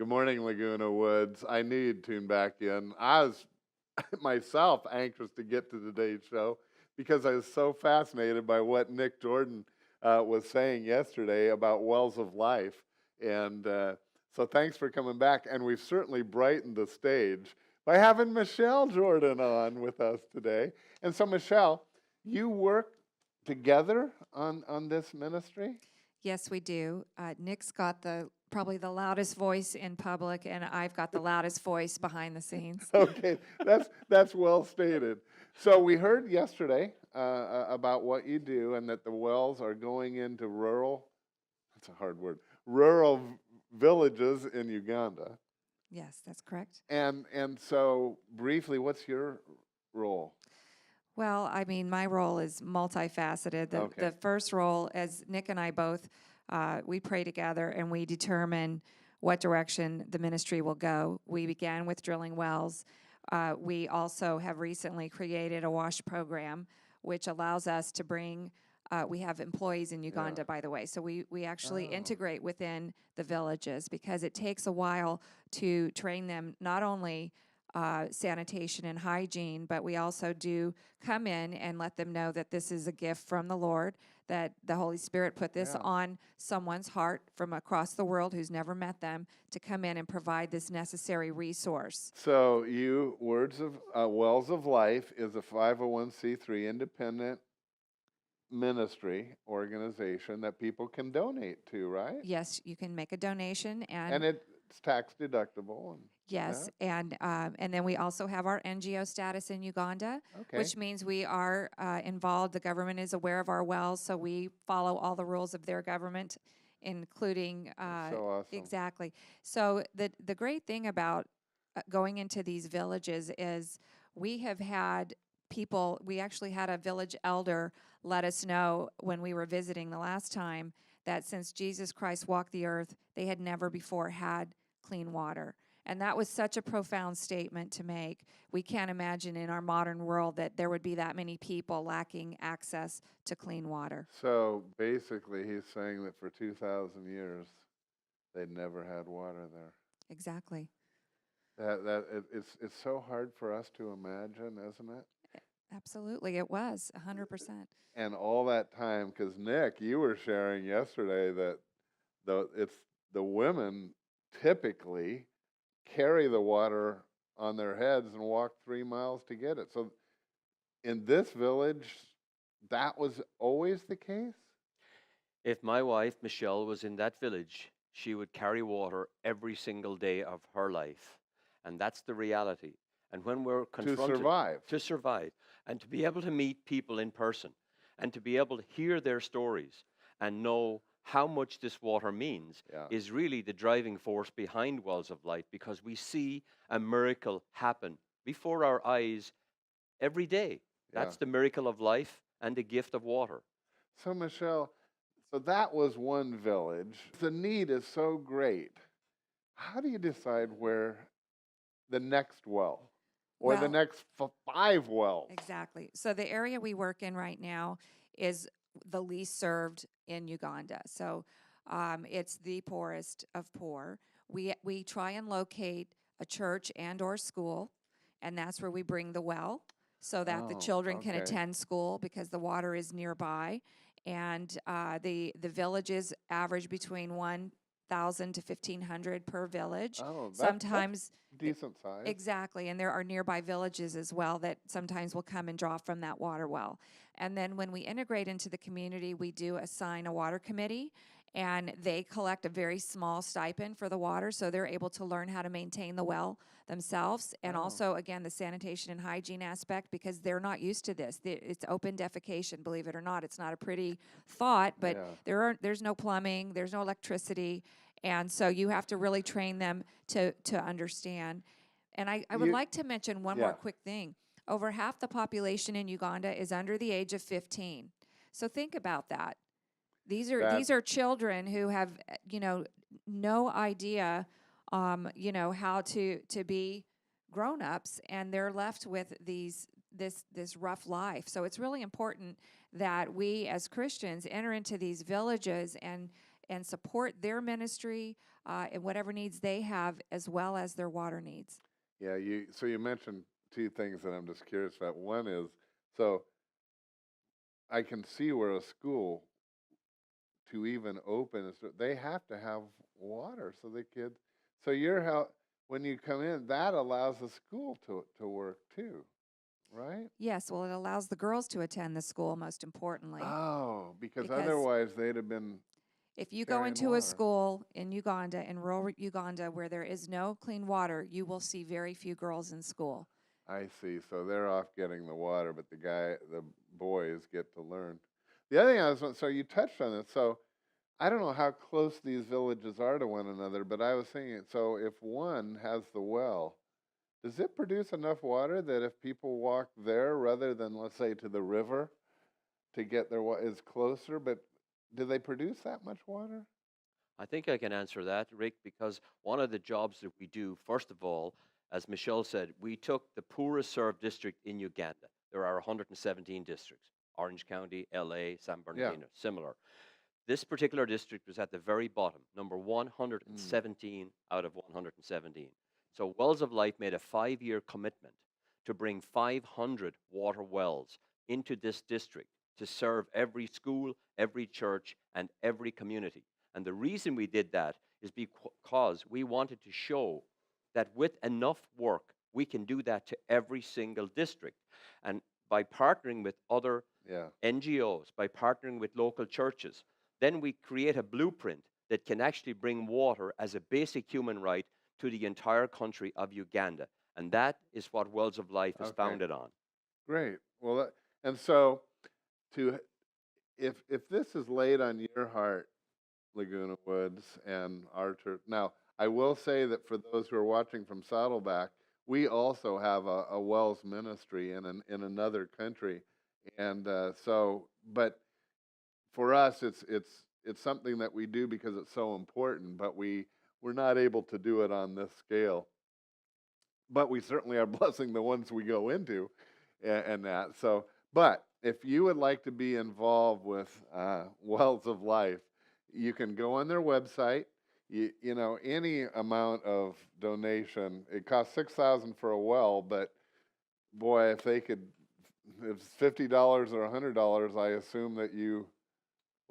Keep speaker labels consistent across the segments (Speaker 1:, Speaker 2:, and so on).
Speaker 1: Good morning, Laguna Woods. I knew you'd tune back in. I was myself anxious to get to today's show because I was so fascinated by what Nick Jordan was saying yesterday about wells of life. And so thanks for coming back. And we've certainly brightened the stage by having Michelle Jordan on with us today. And so, Michelle, you work together on this ministry?
Speaker 2: Yes, we do. Nick's got probably the loudest voice in public, and I've got the loudest voice behind the scenes.
Speaker 1: Okay, that's well stated. So we heard yesterday about what you do and that the wells are going into rural, that's a hard word, rural villages in Uganda.
Speaker 2: Yes, that's correct.
Speaker 1: And so briefly, what's your role?
Speaker 2: Well, I mean, my role is multifaceted.
Speaker 1: Okay.
Speaker 2: The first role, as Nick and I both, we pray together and we determine what direction the ministry will go. We began with drilling wells. We also have recently created a WASH program, which allows us to bring, we have employees in Uganda, by the way, so we actually integrate within the villages because it takes a while to train them not only sanitation and hygiene, but we also do come in and let them know that this is a gift from the Lord, that the Holy Spirit put this on someone's heart from across the world who's never met them to come in and provide this necessary resource.
Speaker 1: So you, Wells of Life is a 501c3 independent ministry organization that people can donate to, right?
Speaker 2: Yes, you can make a donation,
Speaker 1: And it's tax deductible.
Speaker 2: yes, and then we also have our NGO status in Uganda, which means we are involved. The government is aware of our wells, so we follow all the rules of their government, including
Speaker 1: so awesome.
Speaker 2: Exactly. So the great thing about going into these villages is we have had people. We actually had a village elder let us know when we were visiting the last time that since Jesus Christ walked the earth, they had never before had clean water. And that was such a profound statement to make. We can't imagine in our modern world that there would be that many people lacking access to clean water.
Speaker 1: So basically, he's saying that for 2,000 years, they'd never had water there.
Speaker 2: Exactly.
Speaker 1: It's so hard for us to imagine, isn't it?
Speaker 2: Absolutely, it was 100%.
Speaker 1: And all that time, because Nick, you were sharing yesterday that the women typically carry the water on their heads and walk 3 miles to get it. So in this village, that was always the case?
Speaker 3: If my wife, Michelle, was in that village, she would carry water every single day of her life. And that's the reality. And when we're confronted
Speaker 1: To survive,
Speaker 3: and to be able to meet people in person and to be able to hear their stories and know how much this water means is really the driving force behind Wells of Life, because we see a miracle happen before our eyes every day. That's the miracle of life and the gift of water.
Speaker 1: So Michelle, so that was one village. The need is so great. How do you decide where the next well or the next 5 wells?
Speaker 2: Exactly. So the area we work in right now is the least served in Uganda. So it's the poorest of poor. We try and locate a church and or school, and that's where we bring the well so that the children can attend school because the water is nearby. And the villages average between 1,000 to 1,500 per village.
Speaker 1: Sometimes decent size.
Speaker 2: Exactly, and there are nearby villages as well that sometimes will come and draw from that water well. And then when we integrate into the community, we do assign a water committee, and they collect a very small stipend for the water, so they're able to learn how to maintain the well themselves, and also, again, the sanitation and hygiene aspect, because they're not used to this. It's open defecation, believe it or not. It's not a pretty thought, but there's no plumbing, there's no electricity, and so you have to really train them to understand. And I would like to mention one more quick thing. Over half the population in Uganda is under the age of 15. So think about that. These are children who have, no idea, how to be grown-ups, and they're left with this rough life. So it's really important that we as Christians enter into these villages and and support their ministry and whatever needs they have, as well as their water needs.
Speaker 1: Yeah, so you mentioned two things that I'm just curious about. One is, so I can see where a school to even open they have to have water so the kids. So when you come in, that allows the school to work too, right?
Speaker 2: Yes, well, it allows the girls to attend the school, most importantly.
Speaker 1: Oh, because
Speaker 2: Because
Speaker 1: otherwise they'd have been
Speaker 2: if you go
Speaker 1: carrying
Speaker 2: into a
Speaker 1: water.
Speaker 2: school in Uganda, in rural Uganda, where there is no clean water, you will see very few girls in school.
Speaker 1: I see. So they're off getting the water, but the boys get to learn. The other thing so you touched on it. So I don't know how close these villages are to one another, but I was thinking, so if one has the well, does it produce enough water that if people walk there rather than, let's say, to the river to get their water is closer? But do they produce that much water?
Speaker 3: I think I can answer that, Rick, because one of the jobs that we do, first of all, as Michelle said, we took the poorest served district in Uganda. There are 117 districts: Orange County, LA, San Bernardino, similar. This particular district was at the very bottom, number 117 out of 117. So Wells of Life made a 5-year commitment to bring 500 water wells into this district to serve every school, every church, and every community. And the reason we did that is because we wanted to show that with enough work, we can do that to every single district. And by partnering with other NGOs, by partnering with local churches, then we create a blueprint that can actually bring water as a basic human right to the entire country of Uganda. And that is what Wells of Life is founded on.
Speaker 1: Great. Well, and so if this is laid on your heart, Laguna Woods and our church. Now, I will say that for those who are watching from Saddleback, we also have a Wells ministry in another country, and but for us, it's something that we do because it's so important. But we're not able to do it on this scale. But we certainly are blessing the ones we go into, and that. So, but if you would like to be involved with Wells of Life, you can go on their website. You know, any amount of donation. It costs $6,000 for a well, but boy, if it's $50 or $100, I assume that you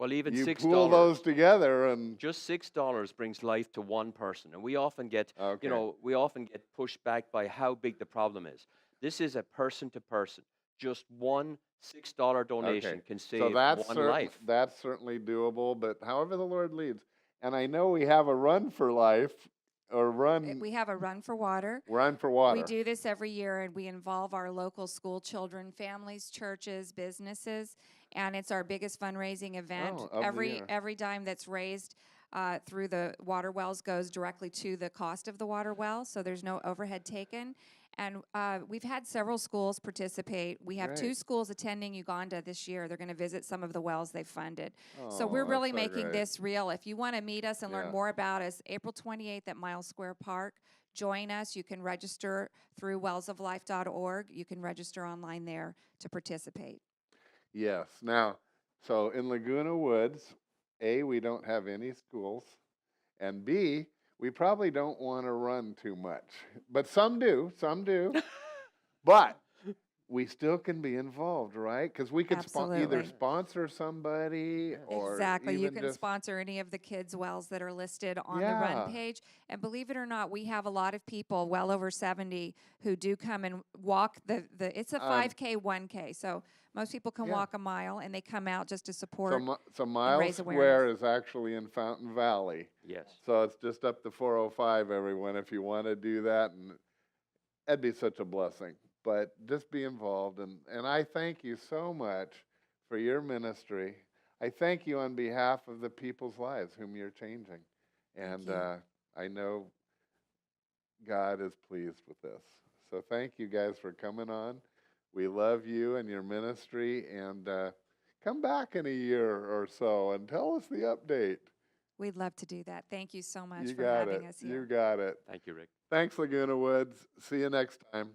Speaker 3: even
Speaker 1: you
Speaker 3: $6
Speaker 1: pool those together, and
Speaker 3: just $6 brings life to one person. And we often get,
Speaker 1: okay.
Speaker 3: we often get pushed back by how big the problem is. This is a person to person. Just one $6 donation can save one life.
Speaker 1: That's certainly doable, but however the Lord leads. And I know we have a run for life, or
Speaker 2: We have a run for water.
Speaker 1: Run for water.
Speaker 2: We do this every year, and we involve our local school children, families, churches, businesses, and it's our biggest fundraising event. Every dime that's raised through the water wells goes directly to the cost of the water well, so there's no overhead taken. And we've had several schools participate. We have 2 schools attending Uganda this year. They're going to visit some of the wells they funded. So we're really making this real. If you want to meet us and learn more about us, April 28th at Miles Square Park, join us. You can register through wellsoflife.org. You can register online there to participate.
Speaker 1: Yes. Now, so in Laguna Woods, A, we don't have any schools, and B, we probably don't want to run too much. But some do. But we still can be involved, right? Because we could either sponsor somebody or
Speaker 2: exactly. You
Speaker 1: even
Speaker 2: can
Speaker 1: just
Speaker 2: sponsor any of the kids' wells that are listed on the run page. And believe it or not, we have a lot of people, well over 70, who do come and walk it's a 5K, 1K. So most people can walk a mile, and they come out just to support.
Speaker 1: So Miles Square is actually in Fountain Valley.
Speaker 3: Yes.
Speaker 1: So it's just up the 405, everyone, if you want to do that. And that'd be such a blessing. But just be involved. And I thank you so much for your ministry. I thank you on behalf of the people's lives whom you're changing. And I know God is pleased with this. So thank you guys for coming on. We love you and your ministry. And come back in a year or so and tell us the update.
Speaker 2: We'd love to do that. Thank you so much for having us here.
Speaker 1: You got it.
Speaker 3: Thank you, Rick.
Speaker 1: Thanks, Laguna Woods. See you next time.